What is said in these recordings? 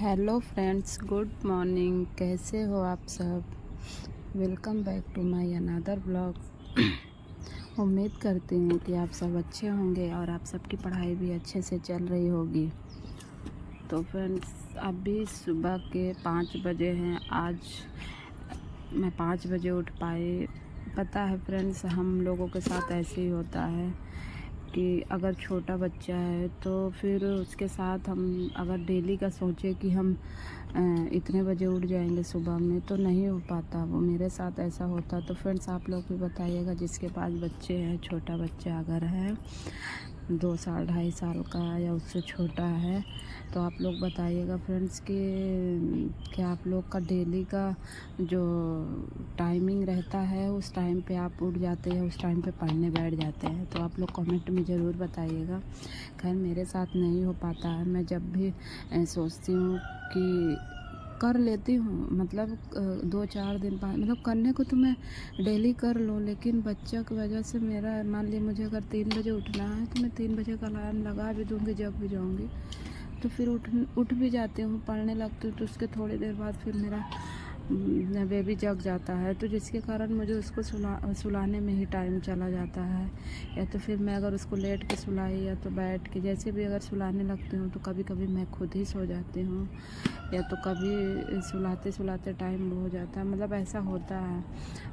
Hello friends, good morning. कैसे हो आप सब? Welcome back to my another blog. उम्मीद करती हूँ कि आप सब अच्छे होंगे और आप सबकी पढ़ाई भी अच्छे से चल रही होगी। तो फ्रेंड्स, अभी सुबह के 5 बजे हैं। आज मैं 5 बजे उठ पाई। पता है फ्रेंड्स, हम लोगों के साथ ऐसे ही होता है कि अगर छोटा बच्चा है तो फिर उसके साथ हम अगर डेली का सोचे कि हम इतने बजे उठ जाएंगे सुबह में, तो नहीं हो पाता। वो मेरे साथ ऐसा होता। तो फ्रेंड्स, आप लोग भी बताइएगा, जिसके पास बच्चे हैं, छोटा बच्चा अगर है 2 साल 2.5 साल का या उससे छोटा है, तो आप लोग बताइएगा फ्रेंड्स कि क्या आप लोग का डेली का जो टाइमिंग रहता है उस टाइम पे आप उठ जाते हैं, उस टाइम पे पढ़ने बैठ जाते हैं। तो आप लोग कमेंट में ज़रूर बताइएगा। खैर, मेरे साथ नहीं हो पाता है। मैं जब भी सोचती हूँ कि कर लेती हूँ, मतलब 2-4 दिन बाद, मतलब करने को तो मैं डेली कर लूँ, लेकिन बच्चा की वजह से मेरा, मान लीजिए मुझे अगर 3 बजे उठना है तो मैं 3 बजे का अलार्म लगा भी दूँगी, जग भी जाऊँगी, तो फिर उठ भी जाती हूँ, पढ़ने लगती हूँ। तो उसके थोड़ी देर बाद फिर मेरा बेबी जग जाता है, तो जिसके कारण मुझे उसको सुलाने में ही टाइम चला जाता है। या तो फिर मैं अगर उसको लेट के सुलाई या तो बैठ के, जैसे भी अगर सुलाने लगती हूँ तो कभी कभी मैं खुद ही सो जाती हूँ, या तो कभी सुलाते सुलाते टाइम हो जाता है, मतलब ऐसा होता है।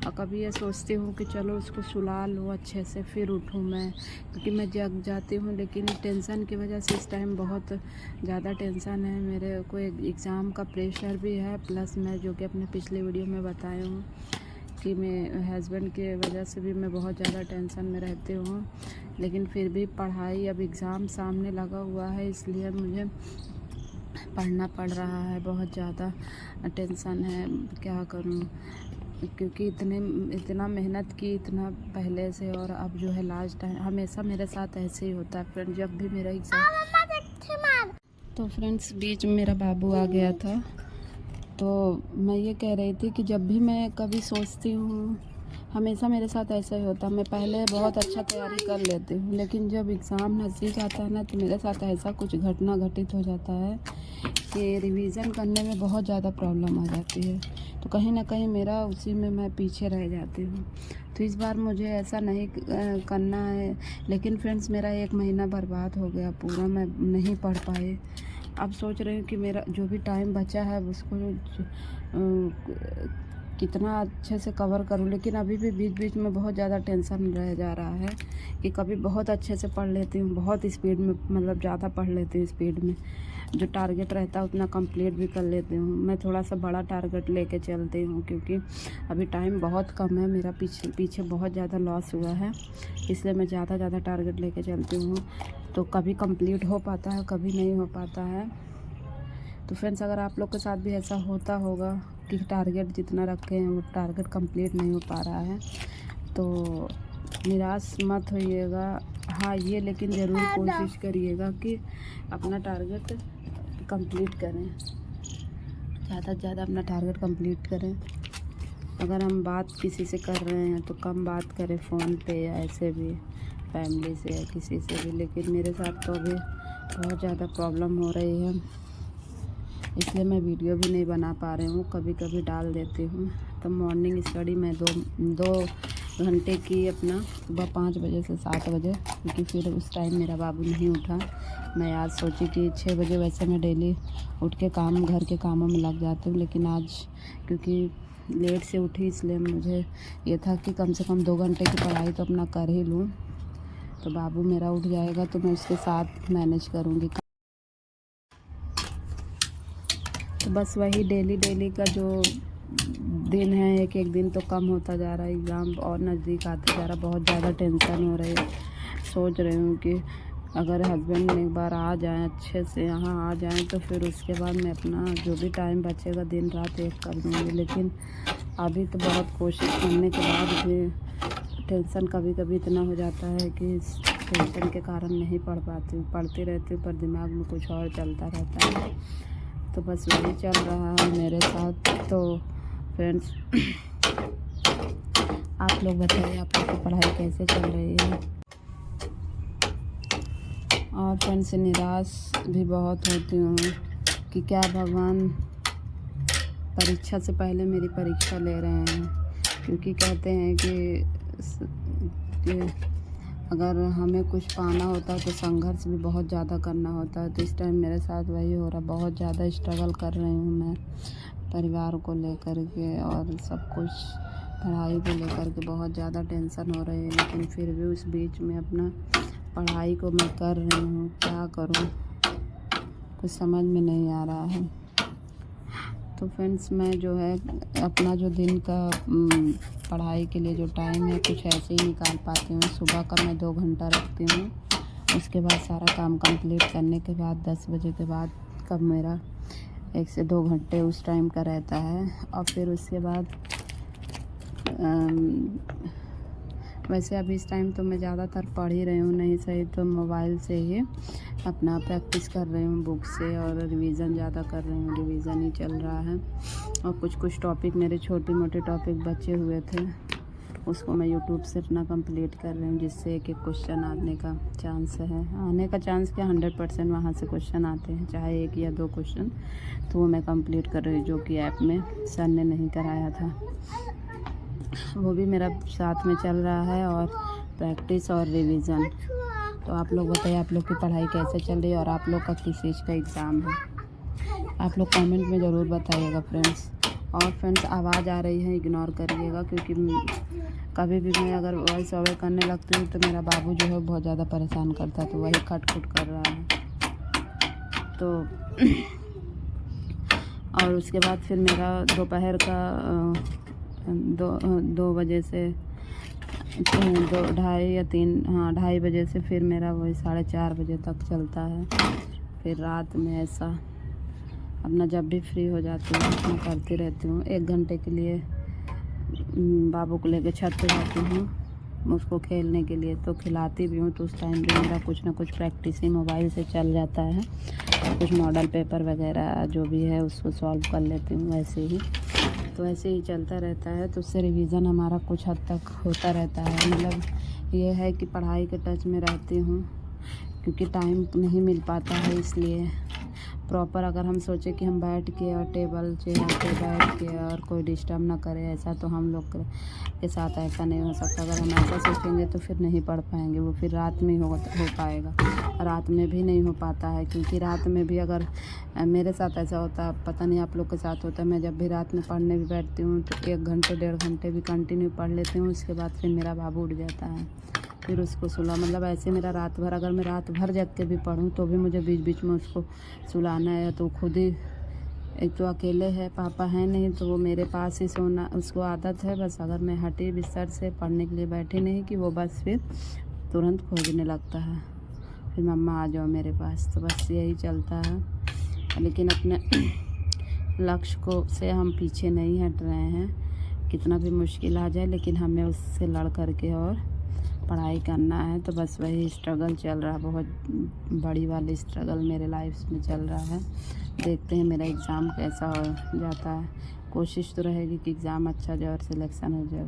और कभी ये सोचती हूँ कि चलो उसको सुला लूँ अच्छे से फिर उठूँ मैं, क्योंकि मैं जग जाती हूँ। लेकिन टेंशन की वजह से इस टाइम बहुत ज़्यादा टेंशन है। मेरे को एक एग्ज़ाम का प्रेशर भी है, प्लस मैं जो कि अपने पिछले वीडियो में बताई हूँ कि मैं हस्बैंड के वजह से भी मैं बहुत ज़्यादा टेंशन में रहती हूँ। लेकिन फिर भी पढ़ाई, अब एग्ज़ाम सामने लगा हुआ है, इसलिए मुझे पढ़ना पड़ रहा है। बहुत ज़्यादा टेंशन है, क्या करूं, क्योंकि इतना मेहनत की, इतना पहले से, और अब जो है लास्ट टाइम हमेशा मेरे साथ ऐसे ही होता है फ्रेंड। जब भी मेरा एग्ज़ाम, तो फ्रेंड्स बीच में मेरा बाबू आ गया था। तो मैं ये कह रही थी कि जब भी मैं कभी सोचती हूँ, हमेशा मेरे साथ ऐसा ही होता है। मैं पहले बहुत अच्छा तैयारी कर लेती हूँ, लेकिन जब एग्ज़ाम नज़दीक आता है ना, तो मेरे साथ ऐसा कुछ घटना घटित हो जाता है कि रिवीज़न करने में बहुत ज़्यादा प्रॉब्लम आ जाती है। तो कहीं ना कहीं मेरा उसी में मैं पीछे रह जाती हूँ। तो इस बार मुझे ऐसा नहीं करना है। लेकिन फ्रेंड्स, मेरा 1 महीना बर्बाद हो गया पूरा, मैं नहीं पढ़ पाई। अब सोच रही हूँ कि मेरा जो भी टाइम बचा है उसको कितना अच्छे से कवर करूँ। लेकिन अभी भी बीच बीच में बहुत ज़्यादा टेंशन रह जा रहा है कि कभी बहुत अच्छे से पढ़ लेती हूँ, बहुत स्पीड में, मतलब ज़्यादा पढ़ लेती हूँ स्पीड में, जो टारगेट रहता है उतना कंप्लीट भी कर लेती हूँ। मैं थोड़ा सा बड़ा टारगेट लेके चलती हूँ, क्योंकि अभी टाइम बहुत कम है मेरा, पीछे बहुत ज़्यादा लॉस हुआ है, इसलिए मैं ज़्यादा टारगेट लेके चलती हूँ। तो कभी कंप्लीट हो पाता है, कभी नहीं हो पाता है। तो फ्रेंड्स, अगर आप लोग के साथ भी ऐसा होता होगा कि टारगेट जितना रखे हैं वो टारगेट कंप्लीट नहीं हो पा रहा है, तो निराश मत होइएगा। हाँ, ये लेकिन ज़रूर कोशिश करिएगा कि अपना टारगेट कंप्लीट करें, ज़्यादा से ज़्यादा अपना टारगेट कंप्लीट करें। अगर हम बात किसी से कर रहे हैं तो कम बात करें फ़ोन पे या ऐसे भी, फैमिली से या किसी से भी। लेकिन मेरे साथ तो अभी बहुत ज़्यादा प्रॉब्लम हो रही है, इसलिए मैं वीडियो भी नहीं बना पा रही हूँ, कभी कभी डाल देती हूँ। तो मॉर्निंग स्टडी मैं दो घंटे की, अपना सुबह 5 बजे से 7 बजे, क्योंकि फिर उस टाइम मेरा बाबू नहीं उठा। मैं आज सोची कि 6 बजे, वैसे मैं डेली उठ के घर के कामों में लग जाती हूँ, लेकिन आज क्योंकि लेट से उठी, इसलिए मुझे ये था कि कम से कम 2 घंटे की पढ़ाई तो अपना कर ही लूँ। तो बाबू मेरा उठ जाएगा तो मैं उसके साथ मैनेज करूँगी। तो बस वही डेली का जो दिन है, एक दिन तो कम होता जा रहा है, एग्ज़ाम और नज़दीक आते जा रहा, बहुत ज़्यादा टेंशन हो रही है। सोच रही हूँ कि अगर हस्बैंड एक बार आ जाएं, अच्छे से यहाँ आ जाएं, तो फिर उसके बाद मैं अपना जो भी टाइम बचेगा दिन रात एक कर दूँगी। लेकिन अभी तो बहुत कोशिश करने के बाद भी टेंशन कभी कभी इतना हो जाता है कि इस टेंशन के कारण नहीं पढ़ पाती हूँ। पढ़ती रहती हूँ पर दिमाग में कुछ और चलता रहता है। तो बस वही चल रहा है मेरे साथ। तो फ्रेंड्स, आप लोग बताइए, आप लोग की पढ़ाई कैसे चल रही है? और फ्रेंड्स, निराश भी बहुत होती हूँ कि क्या भगवान परीक्षा से पहले मेरी परीक्षा ले रहे हैं, क्योंकि कहते हैं कि अगर हमें कुछ पाना होता है तो संघर्ष भी बहुत ज़्यादा करना होता है। तो इस टाइम मेरे साथ वही हो रहा, बहुत ज़्यादा स्ट्रगल कर रही हूँ मैं परिवार को लेकर के, और सब कुछ पढ़ाई को लेकर के बहुत ज़्यादा टेंशन हो रही है। लेकिन फिर भी उस बीच में अपना पढ़ाई को मैं कर रही हूँ, क्या करूँ कुछ समझ में नहीं आ रहा है। तो फ्रेंड्स, मैं जो है अपना जो दिन का पढ़ाई के लिए जो टाइम है कुछ ऐसे ही निकाल पाती हूँ। सुबह का मैं 2 घंटा रखती हूँ, उसके बाद सारा काम कंप्लीट करने के बाद 10 बजे के बाद कब मेरा 1 से 2 घंटे उस टाइम का रहता है। और फिर उसके बाद वैसे अभी इस टाइम तो मैं ज़्यादातर पढ़ ही रही हूँ, नहीं सही तो मोबाइल से ही अपना प्रैक्टिस कर रही हूँ बुक से, और रिवीज़न ज़्यादा कर रही हूँ, रिवीज़न ही चल रहा है। और कुछ टॉपिक मेरे छोटे मोटे टॉपिक बचे हुए थे, उसको मैं यूट्यूब से अपना कंप्लीट कर रही हूँ, जिससे एक क्वेश्चन आने का चांस है, आने का चांस क्या 100% वहाँ से क्वेश्चन आते हैं, चाहे 1 या 2 क्वेश्चन, तो वो मैं कंप्लीट कर रही हूँ, जो कि ऐप में सर ने नहीं कराया था, वो भी मेरा साथ में चल रहा है, और प्रैक्टिस और रिवीज़न। तो आप लोग बताइए, आप लोग की पढ़ाई कैसे चल रही है, और आप लोग का किस चीज़ का एग्ज़ाम है, आप लोग कमेंट में ज़रूर बताइएगा फ्रेंड्स। और फ्रेंड्स, आवाज़ आ रही है इग्नोर करिएगा, क्योंकि कभी भी मैं अगर वॉइस ओवर करने लगती हूँ तो मेरा बाबू जो है बहुत ज़्यादा परेशान करता है, तो वही खट-खुट कर रहा है। तो और उसके बाद फिर मेरा दोपहर का 2 बजे से 2 ढाई या 3 2:30 बजे से फिर मेरा वही 4:30 बजे तक चलता है। फिर रात में ऐसा अपना जब भी फ्री हो जाती हूँ अपना करती रहती हूँ। 1 घंटे के लिए बाबू को लेकर छत पे जाती हूँ उसको खेलने के लिए, तो खिलाती भी हूँ, तो उस टाइम भी मेरा कुछ ना कुछ प्रैक्टिस ही मोबाइल से चल जाता है। कुछ मॉडल पेपर वगैरह जो भी है उसको सॉल्व कर लेती हूँ वैसे ही, तो ऐसे ही चलता रहता है। तो उससे रिवीज़न हमारा कुछ हद तक होता रहता है। मतलब ये है कि पढ़ाई के टच में रहती हूँ, क्योंकि टाइम नहीं मिल पाता है, इसलिए प्रॉपर अगर हम सोचें कि हम बैठ के और टेबल चेयर पे बैठ के और कोई डिस्टर्ब ना करे, ऐसा तो हम लोग के साथ ऐसा नहीं हो सकता। अगर हम ऐसा सोचेंगे तो फिर नहीं पढ़ पाएंगे, वो फिर रात में हो पाएगा। रात में भी नहीं हो पाता है, क्योंकि रात में भी अगर मेरे साथ ऐसा होता है, पता नहीं आप लोग के साथ होता है, मैं जब भी रात में पढ़ने भी बैठती हूँ तो 1 घंटे 1.5 घंटे भी कंटिन्यू पढ़ लेती हूँ। उसके बाद फिर मेरा बाबू उठ जाता है, फिर उसको सुला, मतलब ऐसे मेरा रात भर, अगर मैं रात भर जग के भी पढूं तो भी मुझे बीच बीच में उसको सुलाना है। तो खुद ही एक तो अकेले है, पापा है नहीं, तो वो मेरे पास ही सोना उसको आदत है। बस अगर मैं हटी बिस्तर से पढ़ने के लिए बैठी नहीं कि वो बस फिर तुरंत खोजने लगता है, फिर मम्मा आ जाओ मेरे पास। तो बस यही चलता है, लेकिन अपने लक्ष्य को से हम पीछे नहीं हट रहे हैं। कितना भी मुश्किल आ जाए, लेकिन हमें उससे लड़ करके और पढ़ाई करना है। तो बस वही स्ट्रगल चल रहा है, बहुत बड़ी वाली स्ट्रगल मेरे लाइफ में चल रहा है। देखते हैं मेरा एग्ज़ाम कैसा हो जाता है। कोशिश तो रहेगी कि एग्ज़ाम अच्छा जाए और सिलेक्शन हो जाए।